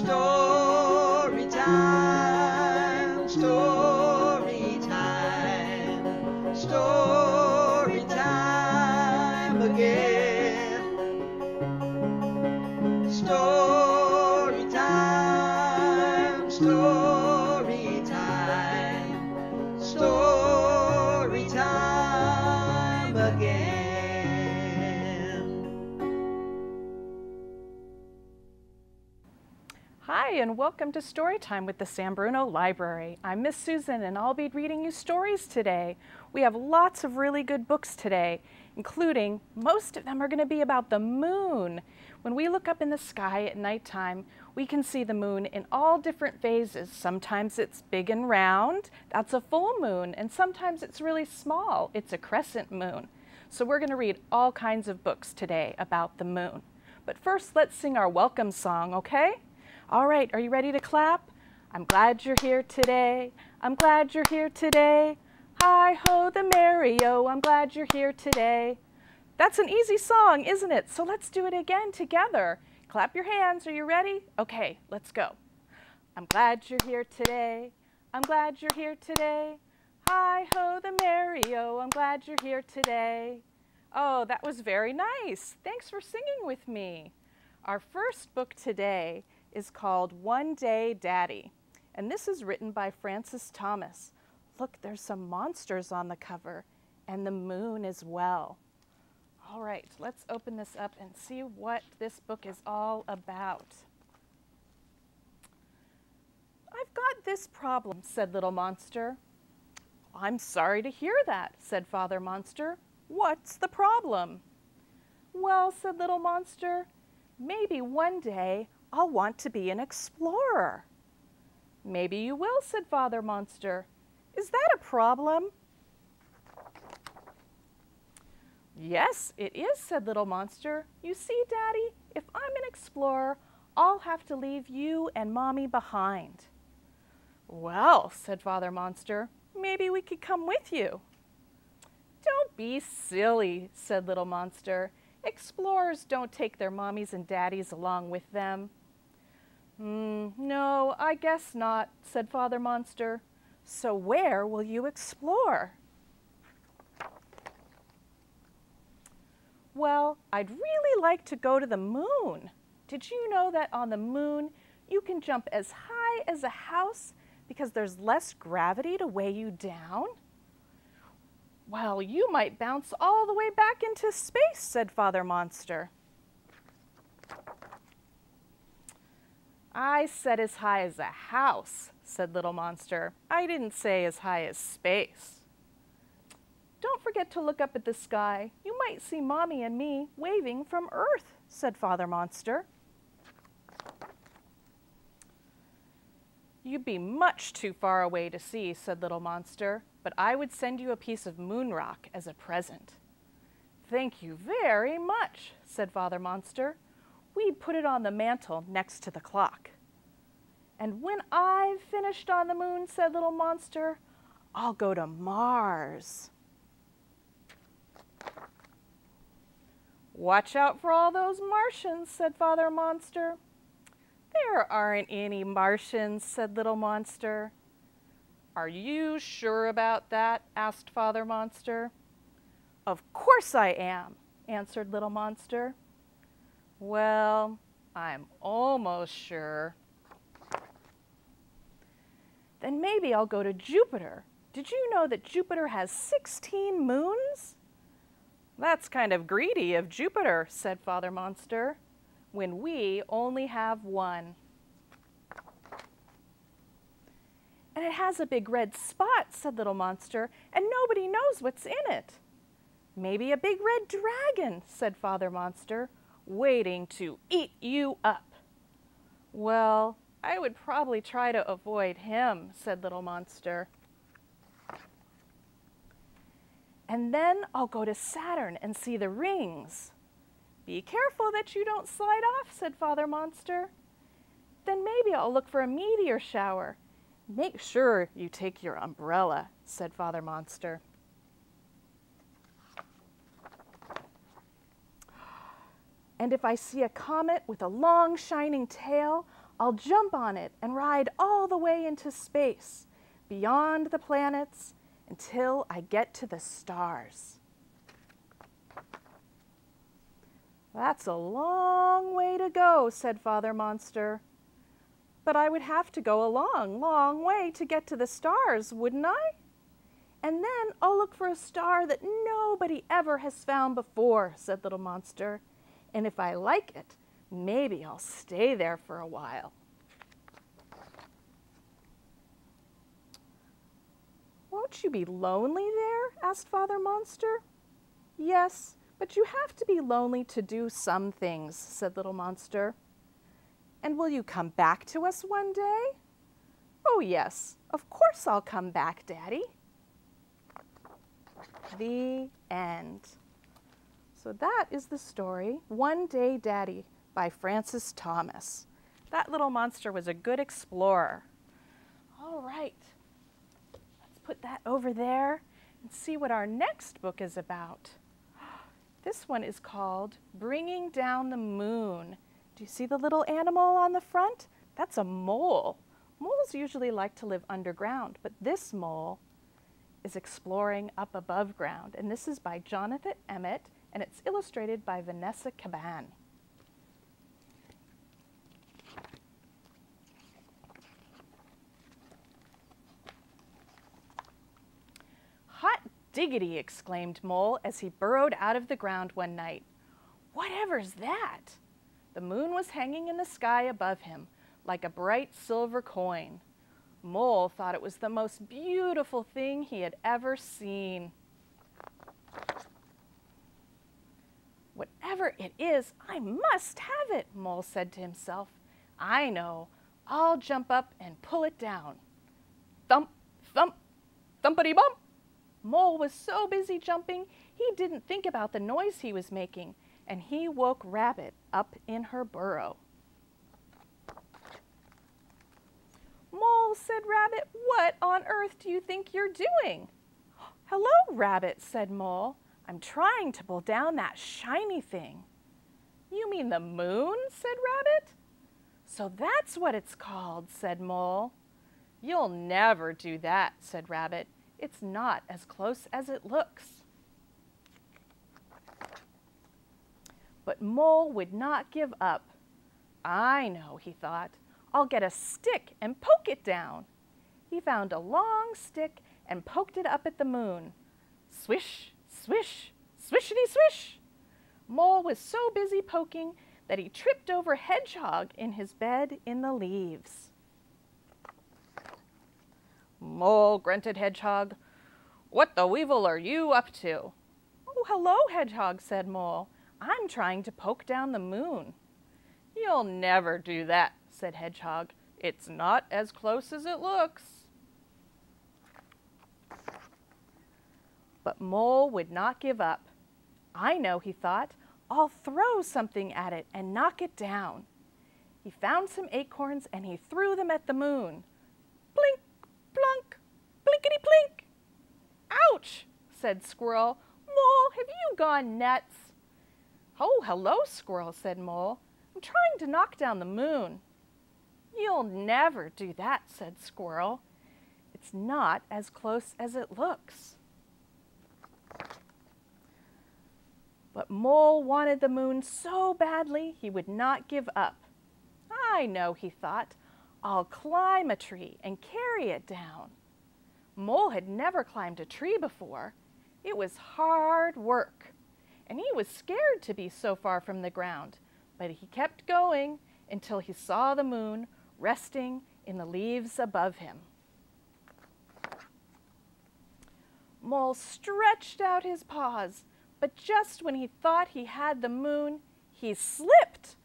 Story time, story time, story time again. Story time, story time, story time again. Hi, and welcome to Storytime with the San Bruno Library. I'm Miss Susan, and I'll be reading you stories today. We have lots of really good books today, including most of them are going to be about the moon. When we look up in the sky at nighttime, we can see the moon in all different phases. Sometimes it's big and round, that's a full moon, and sometimes it's really small, it's a crescent moon. So we're going to read all kinds of books today about the moon. But first, let's sing our welcome song, okay? All right, are you ready to clap? I'm glad you're here today. I'm glad you're here today. Hi-ho the merry-o, I'm glad you're here today. That's an easy song, isn't it? So let's do it again together. Clap your hands. Are you ready? Okay, let's go. I'm glad you're here today. I'm glad you're here today. Hi-ho the merry-o, I'm glad you're here today. Oh, that was very nice. Thanks for singing with me. Our first book today is called One Day Daddy, and this is written by Francis Thomas. Look, there's some monsters on the cover, and the moon as well. All right, let's open this up and see what this book is all about. I've got this problem, said Little Monster. I'm sorry to hear that, said Father Monster. What's the problem? Well, said Little Monster, maybe one day I'll want to be an explorer. Maybe you will, said Father Monster. Is that a problem? Yes, it is, said Little Monster. You see, Daddy, if I'm an explorer, I'll have to leave you and Mommy behind. Well, said Father Monster, maybe we could come with you. Don't be silly, said Little Monster. Explorers don't take their mommies and daddies along with them. No, I guess not, said Father Monster. So where will you explore? Well, I'd really like to go to the moon. Did you know that on the moon you can jump as high as a house because there's less gravity to weigh you down? Well, you might bounce all the way back into space, said Father Monster. I said as high as a house, said Little Monster. I didn't say as high as space. Don't forget to look up at the sky. You might see Mommy and me waving from Earth, said Father Monster. You'd be much too far away to see, said Little Monster, but I would send you a piece of moon rock as a present. Thank you very much, said Father Monster. We'd put it on the mantle next to the clock. And when I've finished on the moon, said Little Monster, I'll go to Mars. Watch out for all those Martians, said Father Monster. There aren't any Martians, said Little Monster. Are you sure about that? Asked Father Monster. Of course I am, answered Little Monster. Well, I'm almost sure. Then maybe I'll go to Jupiter. Did you know that Jupiter has 16 moons? That's kind of greedy of Jupiter, said Father Monster, when we only have one. And it has a big red spot, said Little Monster, and nobody knows what's in it. Maybe a big red dragon, said Father Monster, waiting to eat you up. Well, I would probably try to avoid him, said Little Monster. And then I'll go to Saturn and see the rings. Be careful that you don't slide off, said Father Monster. Then maybe I'll look for a meteor shower. Make sure you take your umbrella, said Father Monster. And if I see a comet with a long shining tail, I'll jump on it and ride all the way into space, beyond the planets, until I get to the stars. That's a long way to go, said Father Monster. But I would have to go a long, long way to get to the stars, wouldn't I? And then I'll look for a star that nobody ever has found before, said Little Monster. And if I like it, maybe I'll stay there for a while. Won't you be lonely there? Asked Father Monster. Yes, but you have to be lonely to do some things, said Little Monster. And will you come back to us one day? Oh yes, of course I'll come back, Daddy. The end. So that is the story, One Day Daddy by Francis Thomas. That little monster was a good explorer. All right, let's put that over there and see what our next book is about. This one is called Bringing Down the Moon. Do you see the little animal on the front? That's a mole. Moles usually like to live underground, but this mole is exploring up above ground. And this is by Jonathan Emmett, and it's illustrated by Vanessa Caban. Hot diggity, exclaimed Mole as he burrowed out of the ground one night. Whatever's that? The moon was hanging in the sky above him, like a bright silver coin. Mole thought it was the most beautiful thing he had ever seen. Whatever it is, I must have it, Mole said to himself. I know. I'll jump up and pull it down. Thump, thump, thumpity-bump. Mole was so busy jumping, he didn't think about the noise he was making, and he woke Rabbit up in her burrow. Mole, said Rabbit, what on earth do you think you're doing? Hello, Rabbit, said Mole. I'm trying to pull down that shiny thing. You mean the moon, said Rabbit. So that's what it's called, said Mole. You'll never do that, said Rabbit. It's not as close as it looks. But Mole would not give up. I know, he thought. I'll get a stick and poke it down. He found a long stick and poked it up at the moon. Swish, swish, swishity swish. Mole was so busy poking that he tripped over Hedgehog in his bed in the leaves. Mole, grunted Hedgehog. What the weevil are you up to? Oh, hello, Hedgehog, said Mole. I'm trying to poke down the moon. You'll never do that, said Hedgehog. It's not as close as it looks. But Mole would not give up. I know, he thought. I'll throw something at it and knock it down. He found some acorns and he threw them at the moon. Blink, plunk, blinkety-plink. Ouch, said Squirrel. Mole, have you gone nuts? Oh, hello, Squirrel, said Mole. I'm trying to knock down the moon. You'll never do that, said Squirrel. It's not as close as it looks. But Mole wanted the moon so badly he would not give up. I know, he thought. I'll climb a tree and carry it down. Mole had never climbed a tree before. It was hard work, and he was scared to be so far from the ground, but he kept going until he saw the moon resting in the leaves above him. Mole stretched out his paws, but just when he thought he had the moon, he slipped.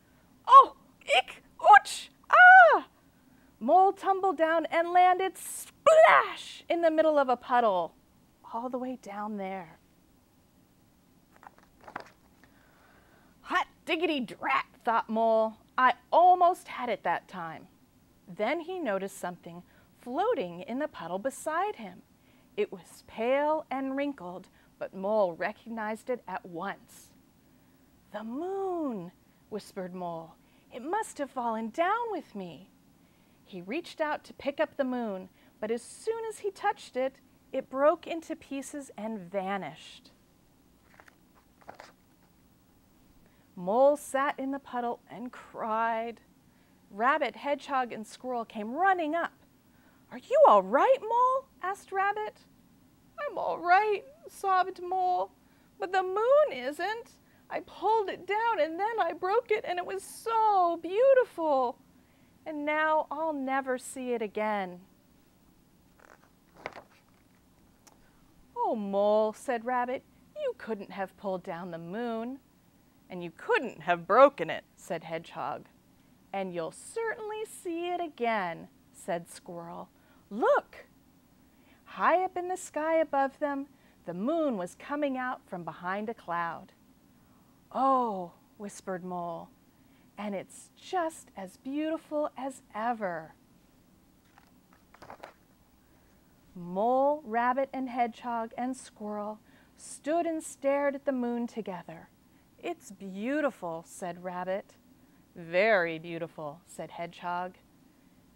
Oh, ich, ouch, ah! Mole tumbled down and landed splash in the middle of a puddle, all the way down there. Hot diggity drat, thought Mole. I almost had it that time. Then he noticed something floating in the puddle beside him. It was pale and wrinkled, but Mole recognized it at once. The moon, whispered Mole. It must have fallen down with me. He reached out to pick up the moon, but as soon as he touched it, it broke into pieces and vanished. Mole sat in the puddle and cried. Rabbit, Hedgehog, and Squirrel came running up. "Are you all right, Mole?" asked Rabbit. "I'm all right," sobbed Mole, "but the moon isn't. I pulled it down and then I broke it and it was so beautiful. And now I'll never see it again." "Oh, Mole," said Rabbit, "you couldn't have pulled down the moon." "And you couldn't have broken it," said Hedgehog. "And you'll certainly see it again," said Squirrel. "Look!" High up in the sky above them, the moon was coming out from behind a cloud. "Oh," whispered Mole, "and it's just as beautiful as ever." Mole, Rabbit, and Hedgehog, and Squirrel stood and stared at the moon together. "It's beautiful," said Rabbit. "Very beautiful," said Hedgehog.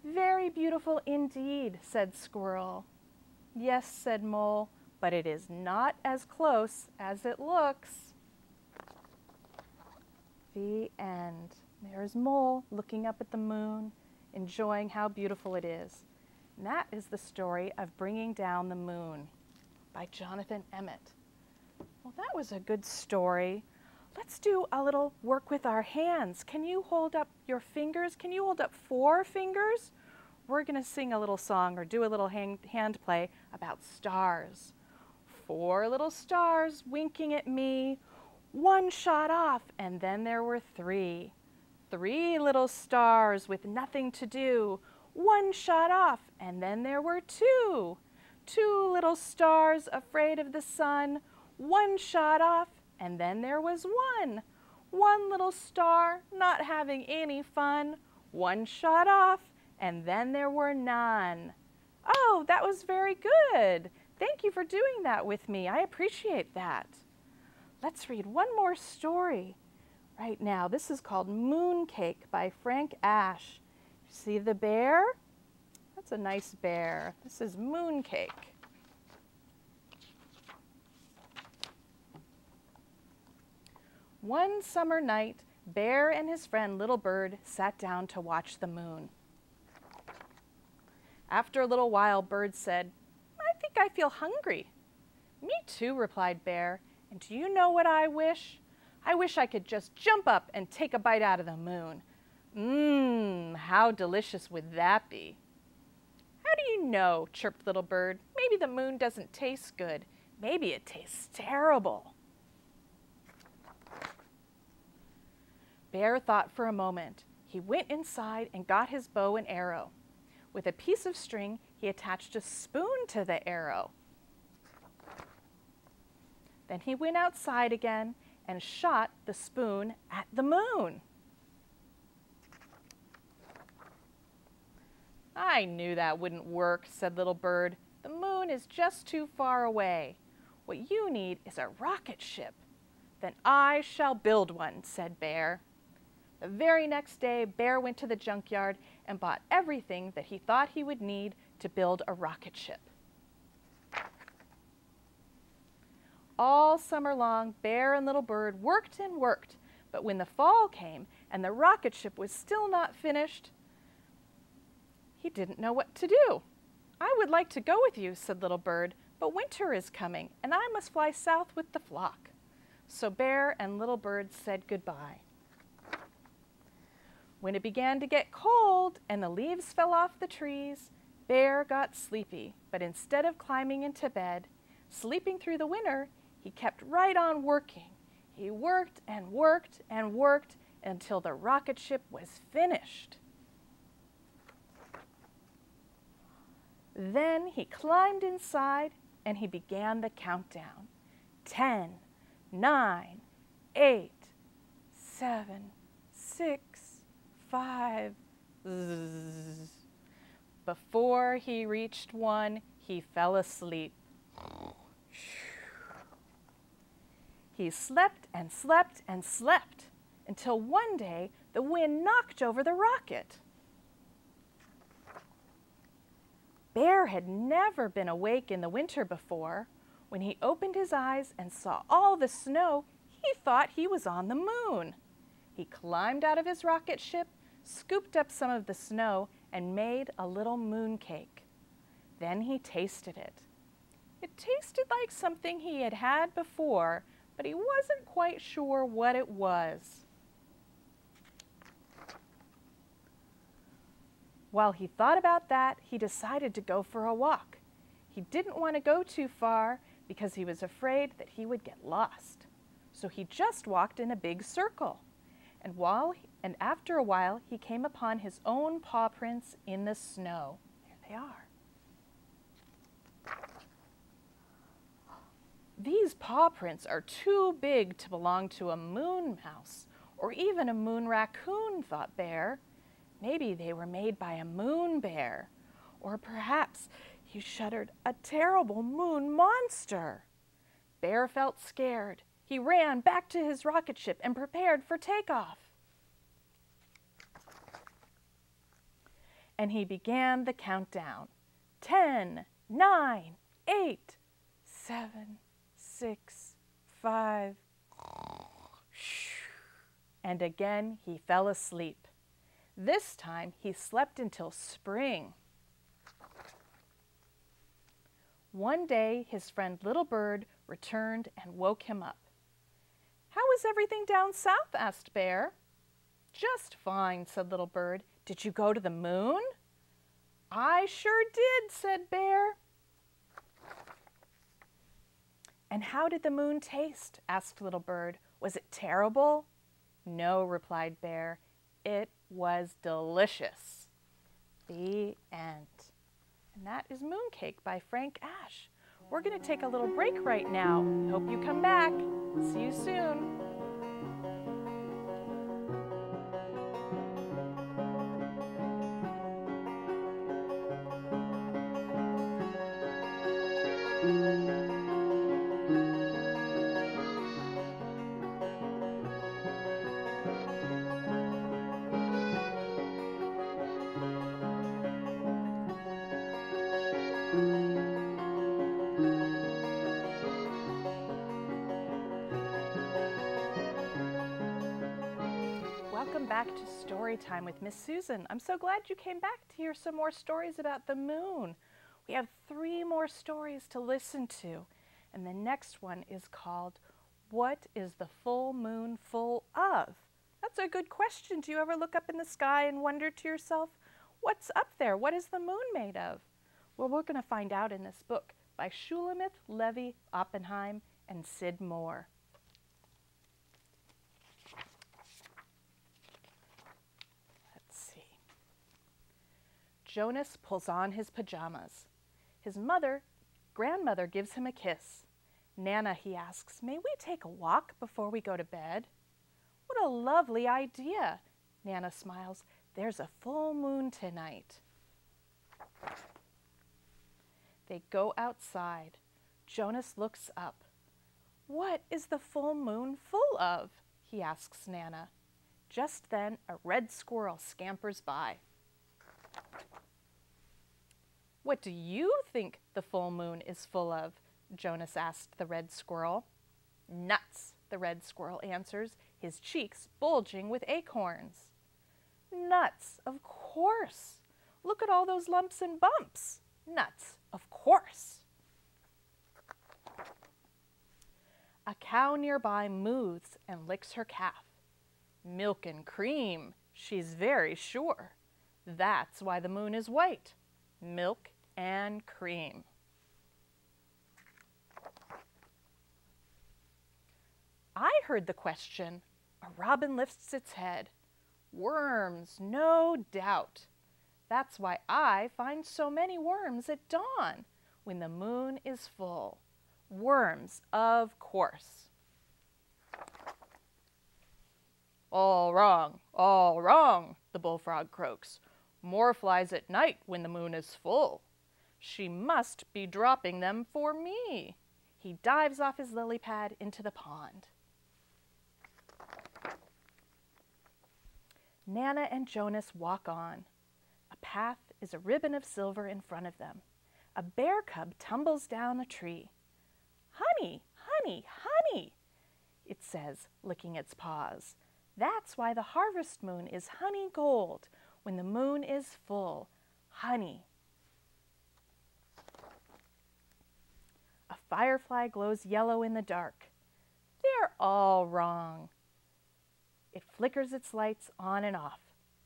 "Very beautiful indeed," said Squirrel. "Yes," said Mole, "but it is not as close as it looks." The end. There's Mole looking up at the moon, enjoying how beautiful it is. And that is the story of Bringing Down the Moon by Jonathan Emmett. Well, that was a good story. Let's do a little work with our hands. Can you hold up your fingers? Can you hold up 4 fingers? We're going to sing a little song or do a little hand play about stars. 4 little stars winking at me. 1 shot off, and then there were 3. 3 little stars with nothing to do. 1 shot off, and then there were 2. 2 little stars afraid of the sun. 1 shot off, and then there was 1. 1 little star not having any fun. 1 shot off, and then there were none. Oh, that was very good. Thank you for doing that with me. I appreciate that. Let's read one more story right now. This is called Mooncake by Frank Ash. See the bear? That's a nice bear. This is Mooncake. One summer night, Bear and his friend Little Bird sat down to watch the moon. After a little while, Bird said, "I think I feel hungry." "Me too," replied Bear. "And do you know what I wish? I wish I could just jump up and take a bite out of the moon. How delicious would that be?" "How do you know?" chirped Little Bird. "Maybe the moon doesn't taste good. Maybe it tastes terrible." Bear thought for a moment. He went inside and got his bow and arrow. With a piece of string, he attached a spoon to the arrow. Then he went outside again and shot the spoon at the moon. "I knew that wouldn't work," said Little Bird. "The moon is just too far away. What you need is a rocket ship." "Then I shall build one," said Bear. The very next day, Bear went to the junkyard and bought everything that he thought he would need to build a rocket ship. All summer long, Bear and Little Bird worked and worked, but when the fall came and the rocket ship was still not finished, he didn't know what to do. "I would like to go with you," said Little Bird, "but winter is coming and I must fly south with the flock." So Bear and Little Bird said goodbye. When it began to get cold and the leaves fell off the trees, Bear got sleepy, but instead of climbing into bed, sleeping through the winter, he kept right on working. He worked and worked and worked until the rocket ship was finished. Then he climbed inside and he began the countdown. 10, 9, 8, 7, 6, 5, zzz. Before he reached 1, he fell asleep. He slept and slept and slept until one day The wind knocked over the rocket. Bear had never been awake in the winter before. When he opened his eyes and saw all the snow, he thought he was on the moon. He climbed out of his rocket ship, scooped up some of the snow, and made a little moon cake. Then he tasted it. It tasted like something he had had before, but he wasn't quite sure what it was. While he thought about that, he decided to go for a walk. He didn't want to go too far because he was afraid that he would get lost. So he just walked in a big circle. And after a while, he came upon his own paw prints in the snow. There they are. These paw prints are too big to belong to a moon mouse or even a moon raccoon, thought Bear. Maybe they were made by a moon bear, or perhaps he shuddered, a terrible moon monster. Bear felt scared. He ran back to his rocket ship and prepared for takeoff. And he began the countdown. 10, 9, 8, 7, 6, 5. And again he fell asleep. This time he slept until spring. One day his friend Little Bird returned and woke him up. "How is everything down south?" asked Bear. "Just fine," said Little Bird. "Did you go to the moon?" "I sure did," said Bear. "And how did the moon taste?" asked Little Bird. "Was it terrible?" "No," replied Bear. "It was delicious." The end. And that is Mooncake by Frank Ash. We're going to take a little break right now. Hope you come back. See you soon. Welcome back to Story Time with Miss Susan. I'm so glad you came back to hear some more stories about the moon. We have 3 more stories to listen to, and the next one is called, "What is the full moon full of?" That's a good question. Do you ever look up in the sky and wonder to yourself, what's up there? What is the moon made of? Well, we're going to find out in this book by Shulamith Levi Oppenheim and Sid Moore. Let's see. Jonas pulls on his pajamas. His grandmother gives him a kiss. "Nana," he asks, "may we take a walk before we go to bed?" "What a lovely idea." Nana smiles. "There's a full moon tonight." They go outside. Jonas looks up. "What is the full moon full of?" he asks Nana. Just then, a red squirrel scampers by. "What do you think the full moon is full of?" Jonas asked the red squirrel. "Nuts," the red squirrel answers, his cheeks bulging with acorns. "Nuts, of course. Look at all those lumps and bumps. Nuts, of course." A cow nearby moves and licks her calf. "Milk and cream, she's very sure. That's why the moon is white. Milk and cream." "I heard the question." A robin lifts its head. "Worms, no doubt. That's why I find so many worms at dawn when the moon is full. Worms, of course." All wrong," the bullfrog croaks. "More flies at night when the moon is full. She must be dropping them for me." He dives off his lily pad into the pond. Nana and Jonas walk on. A path is a ribbon of silver in front of them. A bear cub tumbles down a tree. "Honey, honey, honey," it says, licking its paws. "That's why the harvest moon is honey gold, when the moon is full. Honey." A firefly glows yellow in the dark. "They're all wrong." It flickers its lights on and off.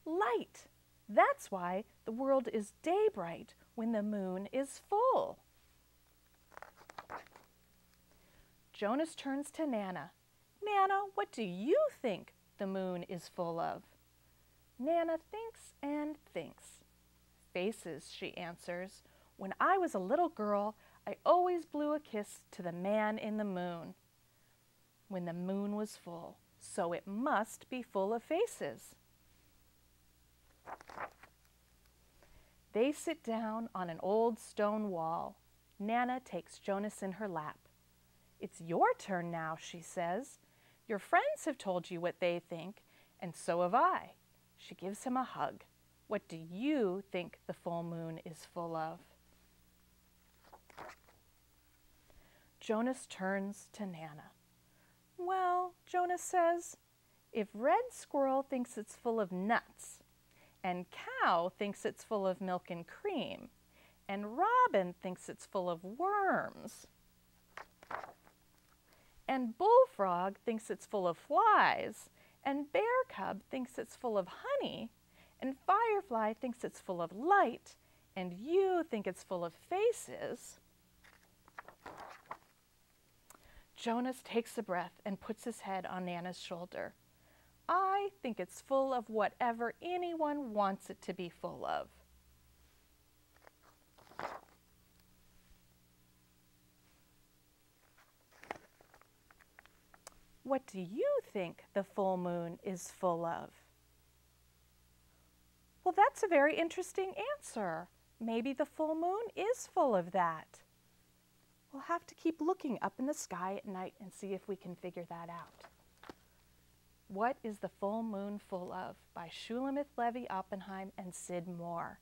Light! That's why the world is day bright when the moon is full. Jonas turns to Nana. "Nana, what do you think the moon is full of?" Nana thinks and thinks. "Faces," she answers. "When I was a little girl, I always blew a kiss to the man in the moon when the moon was full, so it must be full of faces." They sit down on an old stone wall. Nana takes Jonas in her lap. "It's your turn now," she says. "Your friends have told you what they think, and so have I." She gives him a hug. "What do you think the full moon is full of?" Jonas turns to Nana. "Well," Jonas says, "if Red Squirrel thinks it's full of nuts, and Cow thinks it's full of milk and cream, and Robin thinks it's full of worms, and Bullfrog thinks it's full of flies, and Bear Cub thinks it's full of honey, and Firefly thinks it's full of light, and you think it's full of faces," Jonas takes a breath and puts his head on Nana's shoulder. "I think it's full of whatever anyone wants it to be full of." What do you think the full moon is full of? Well, that's a very interesting answer. Maybe the full moon is full of that. We'll have to keep looking up in the sky at night and see if we can figure that out. What is the Full Moon Full of? By Shulamith Levy Oppenheim and Sid Moore.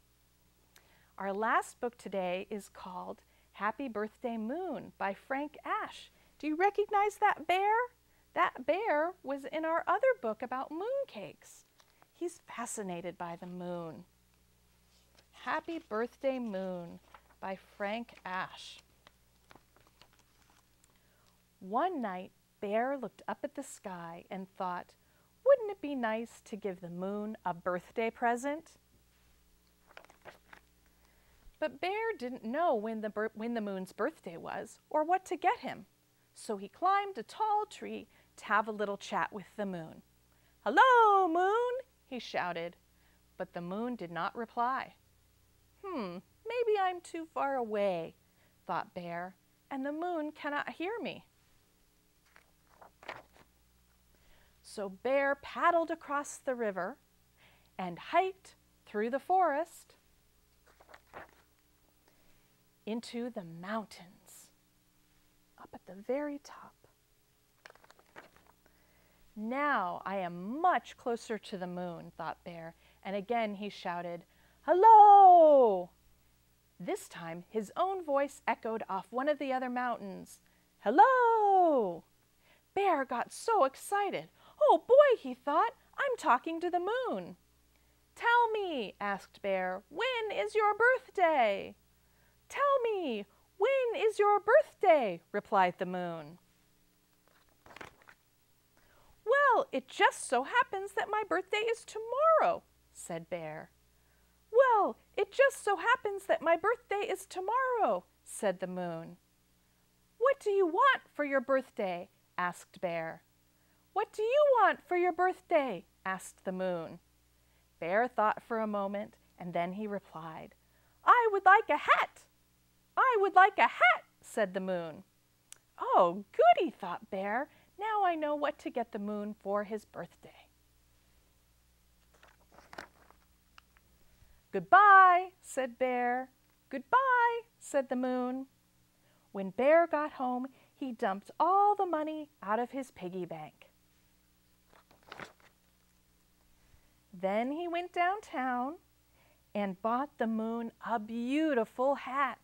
Our last book today is called Happy Birthday Moon by Frank Ash. Do you recognize that bear? That bear was in our other book about mooncakes. He's fascinated by the moon. Happy Birthday Moon by Frank Ash. One night, Bear looked up at the sky and thought, wouldn't it be nice to give the moon a birthday present? But Bear didn't know when the moon's birthday was or what to get him. So he climbed a tall tree to have a little chat with the moon. "Hello, moon," he shouted. But the moon did not reply. Maybe I'm too far away, thought Bear, and the moon cannot hear me. So Bear paddled across the river and hiked through the forest into the mountains, up at the very top. Now I am much closer to the moon, thought Bear, and again he shouted, "Hello!" This time his own voice echoed off one of the other mountains. "Hello!" Bear got so excited. "Oh boy," he thought, "I'm talking to the moon." "Tell me," asked Bear, "when is your birthday?" "Tell me, when is your birthday?" replied the moon. "Well, it just so happens that my birthday is tomorrow," said Bear. "Well, it just so happens that my birthday is tomorrow," said the moon. "What do you want for your birthday?" asked Bear. "What do you want for your birthday?" asked the moon. Bear thought for a moment, and then he replied, "I would like a hat." "I would like a hat," said the moon. "Oh, goody," thought Bear. "Now I know what to get the moon for his birthday." "Goodbye," said Bear. "Goodbye," said the moon. When Bear got home, he dumped all the money out of his piggy bank. Then he went downtown and bought the moon a beautiful hat.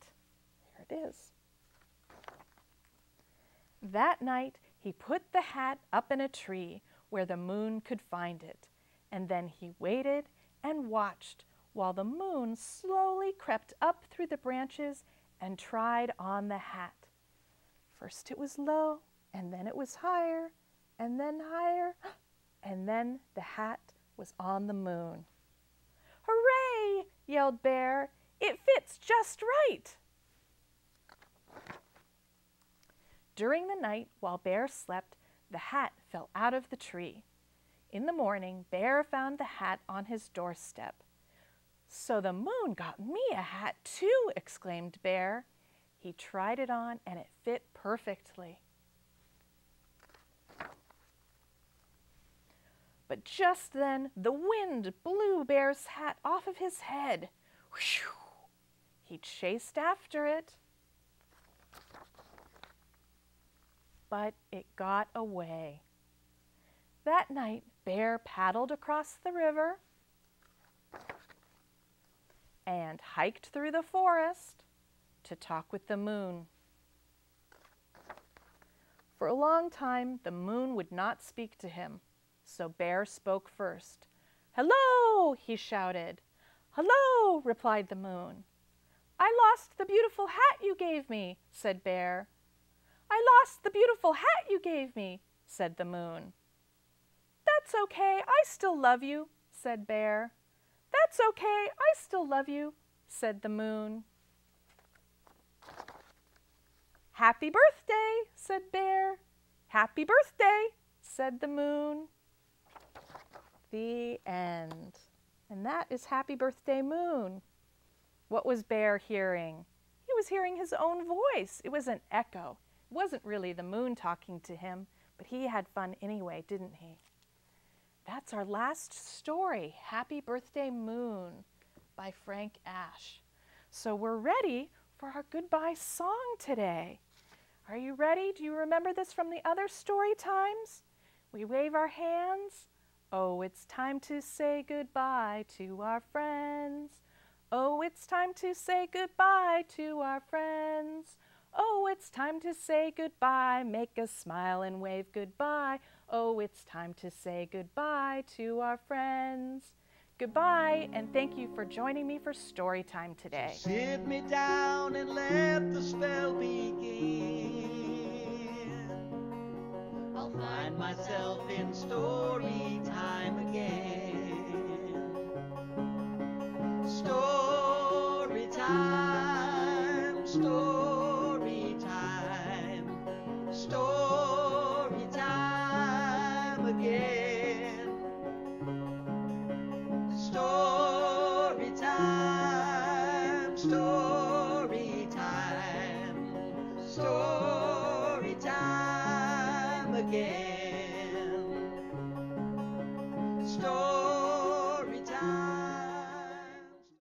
Here it is. That night, he put the hat up in a tree where the moon could find it, and then he waited and watched while the moon slowly crept up through the branches and tried on the hat. First it was low, and then it was higher, and then higher, and then the hat was on the moon. "Hooray!" yelled Bear. "It fits just right!" During the night, while Bear slept, the hat fell out of the tree. In the morning, Bear found the hat on his doorstep. "So the moon got me a hat too!" exclaimed Bear. He tried it on and it fit perfectly. But just then the wind blew Bear's hat off of his head. Whew! He chased after it, but it got away. That night, Bear paddled across the river and hiked through the forest to talk with the moon. For a long time, the moon would not speak to him, so Bear spoke first. "Hello!" he shouted. "Hello!" replied the moon. "I lost the beautiful hat you gave me," said Bear. "I lost the beautiful hat you gave me," said the moon. "That's okay, I still love you," said Bear. "That's okay, I still love you," said the moon. "Happy birthday," said Bear. "Happy birthday," said the moon. The end. And that is Happy Birthday Moon. What was Bear hearing? He was hearing his own voice. It was an echo. It wasn't really the moon talking to him, but he had fun anyway, didn't he? That's our last story, Happy Birthday Moon by Frank Ash. So we're ready for our goodbye song today. Are you ready? Do you remember this from the other story times? We wave our hands. Oh, it's time to say goodbye to our friends. Oh, it's time to say goodbye to our friends. Oh, it's time to say goodbye. Make a smile and wave goodbye. Oh, it's time to say goodbye to our friends. Goodbye, and thank you for joining me for story time today. Sit me down and let the spell begin. I'll find myself in story time again. Story time, story time, story time again. Story time, story time, story time again.